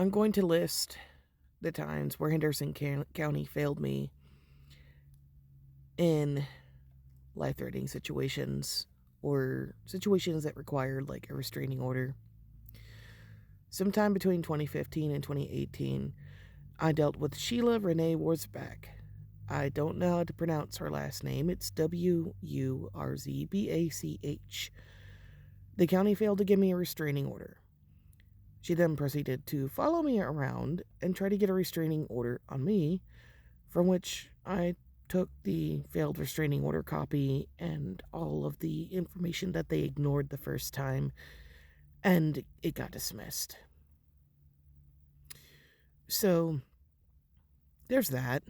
I'm going to list the times where Henderson County failed me in life-threatening situations or situations that required like a restraining order. Sometime between 2015 and 2018, I dealt with Sheila Renee Wurzbach. I don't know how to pronounce her last name. It's Wurzbach. The county failed to give me a restraining order. She then proceeded to follow me around and try to get a restraining order on me, from which I took the failed restraining order copy and all of the information that they ignored the first time, and it got dismissed. So, there's that.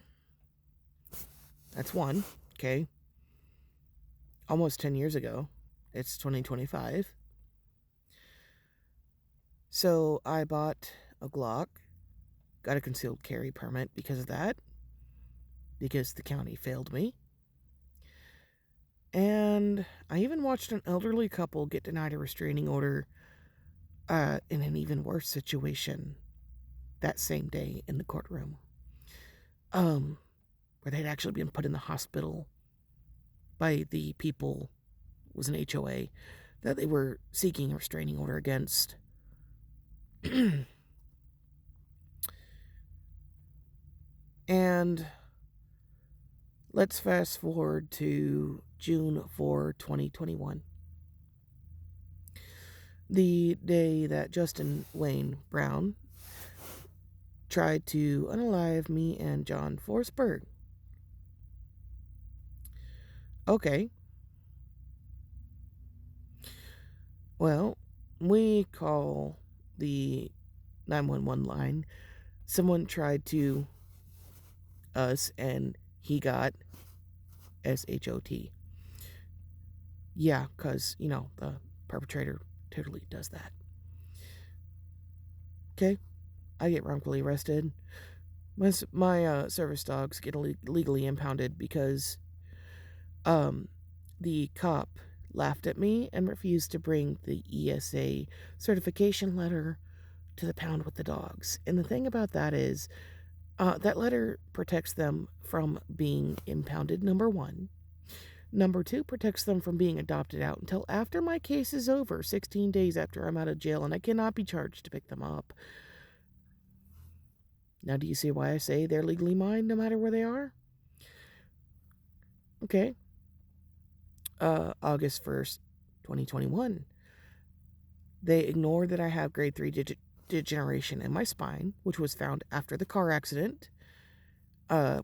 That's one, okay? Almost 10 years ago. It's 2025. So, I bought a Glock, got a concealed carry permit because of that, because the county failed me. And I even watched an elderly couple get denied a restraining order in an even worse situation that same day in the courtroom. Where they'd actually been put in the hospital by the people, it was an HOA, that they were seeking a restraining order against. And let's fast forward to June 4, 2021. The day that Justin Wayne Brown tried to unalive me and John Forsberg. Okay. Well, we call the 911 line. Someone tried to us and he got SHOT. Yeah, because, the perpetrator totally does that. Okay, I get wrongfully arrested. My service dogs get legally impounded because the cop laughed at me and refused to bring the ESA certification letter to the pound with the dogs. And the thing about that is that letter protects them from being impounded, number one. Number two, protects them from being adopted out until after my case is over, 16 days after I'm out of jail, and I cannot be charged to pick them up. Now, do you see why I say they're legally mine no matter where they are? Okay. August 1st, 2021. They ignore that I have grade 3 degeneration in my spine, which was found after the car accident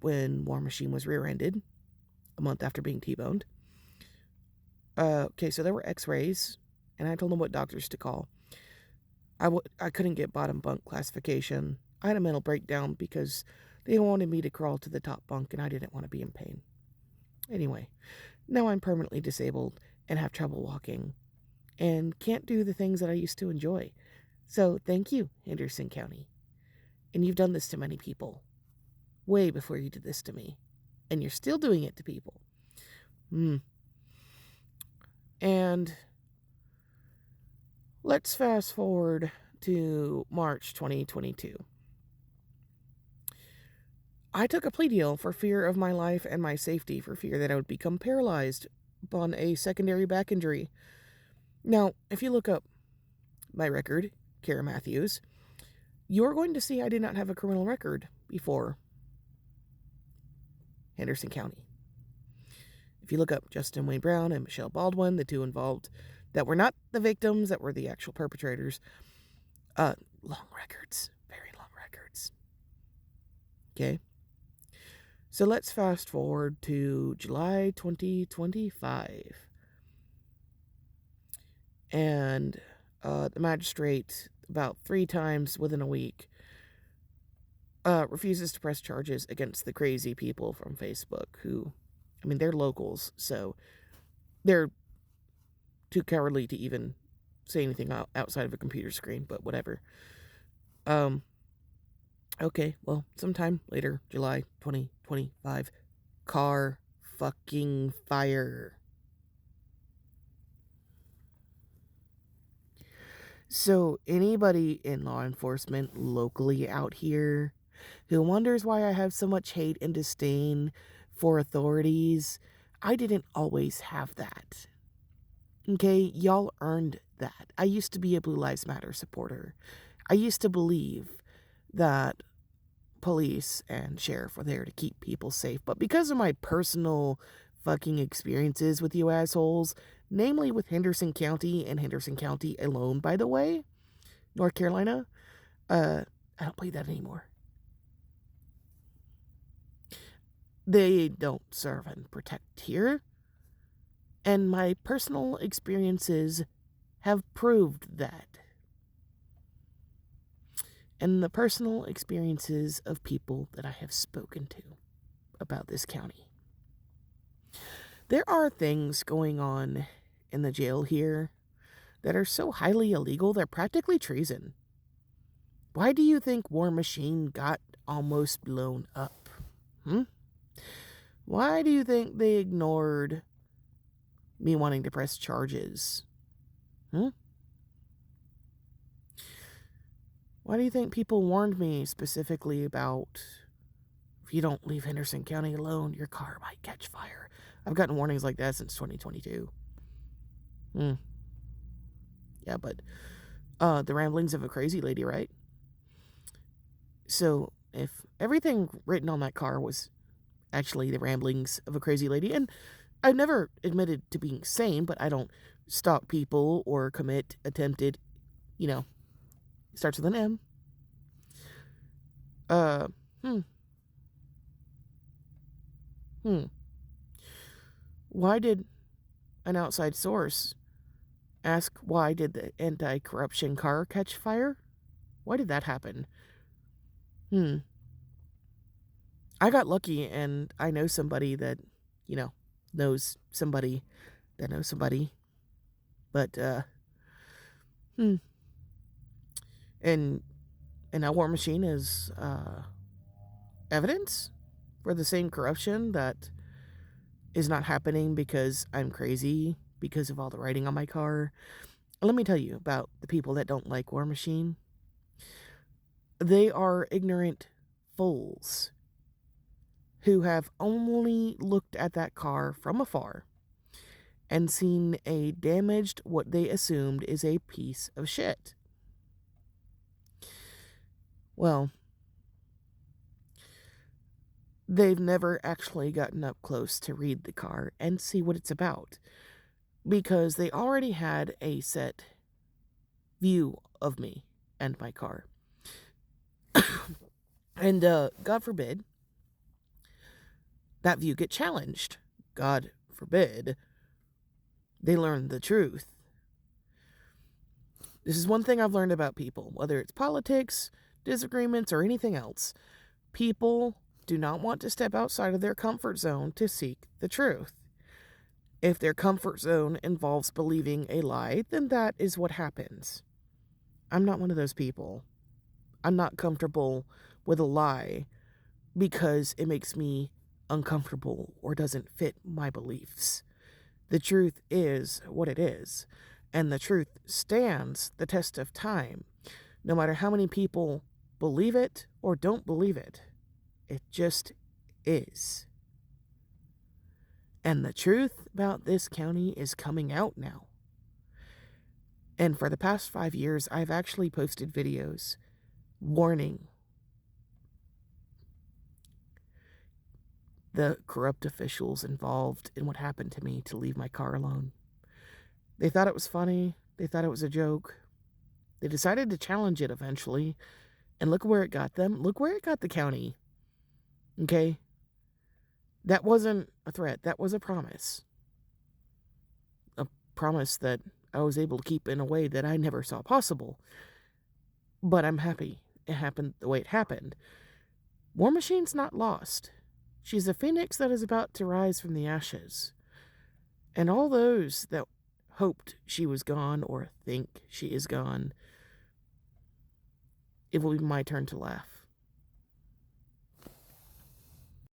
when War Machine was rear-ended a month after being T-boned. Okay, so there were x-rays, and I told them what doctors to call. I couldn't get bottom bunk classification. I had a mental breakdown because they wanted me to crawl to the top bunk, and I didn't want to be in pain. Anyway, now I'm permanently disabled and have trouble walking and can't do the things that I used to enjoy. So thank you, Henderson County. And you've done this to many people way before you did this to me. And you're still doing it to people. And let's fast forward to March 2022. I took a plea deal for fear of my life and my safety, for fear that I would become paralyzed upon a secondary back injury. Now, if you look up my record, Kara Matthews, you're going to see I did not have a criminal record before Henderson County. If you look up Justin Wayne Brown and Michelle Baldwin, the two involved that were not the victims, that were the actual perpetrators, long records, very long records. Okay. So let's fast forward to July 2025. And the magistrate, about 3 times within a week, refuses to press charges against the crazy people from Facebook who, they're locals, so they're too cowardly to even say anything outside of a computer screen, but whatever. Okay, well, sometime later, July 2025, car fucking fire. So, anybody in law enforcement locally out here who wonders why I have so much hate and disdain for authorities, I didn't always have that. Okay, y'all earned that. I used to be a Blue Lives Matter supporter. I used to believe that police and sheriff were there to keep people safe. But because of my personal fucking experiences with you assholes, namely with Henderson County and Henderson County alone, by the way, North Carolina, I don't play that anymore. They don't serve and protect here. And my personal experiences have proved that. And the personal experiences of people that I have spoken to about this county. There are things going on in the jail here that are so highly illegal they're practically treason. Why do you think War Machine got almost blown up? Why do you think they ignored me wanting to press charges? Why do you think people warned me specifically about, if you don't leave Henderson County alone, your car might catch fire? I've gotten warnings like that since 2022. Yeah, but the ramblings of a crazy lady, right? So if everything written on that car was actually the ramblings of a crazy lady, and I've never admitted to being sane, but I don't stalk people or commit attempted, starts with an M. Why did an outside source ask why did the anti-corruption car catch fire? Why did that happen? I got lucky and I know somebody that, knows somebody that knows somebody. But, and that War Machine is, evidence for the same corruption that is not happening because I'm crazy because of all the writing on my car. Let me tell you about the people that don't like War Machine. They are ignorant fools who have only looked at that car from afar and seen a damaged, what they assumed is a piece of shit. Well, they've never actually gotten up close to read the car and see what it's about, because they already had a set view of me and my car. And God forbid that view get challenged. God forbid they learn the truth. This is one thing I've learned about people, whether it's politics, disagreements, or anything else. People do not want to step outside of their comfort zone to seek the truth. If their comfort zone involves believing a lie, then that is what happens. I'm not one of those people. I'm not comfortable with a lie because it makes me uncomfortable or doesn't fit my beliefs. The truth is what it is, and the truth stands the test of time, no matter how many people believe it or don't believe it. It just is. And the truth about this county is coming out now. And for the past 5 years, I've actually posted videos warning the corrupt officials involved in what happened to me to leave my car alone. They thought it was funny. They thought it was a joke. They decided to challenge it eventually. And look where it got them. Look where it got the county. Okay? That wasn't a threat. That was a promise. A promise that I was able to keep in a way that I never saw possible. But I'm happy it happened the way it happened. War Machine's not lost. She's a phoenix that is about to rise from the ashes. And all those that hoped she was gone or think she is gone, it will be my turn to laugh.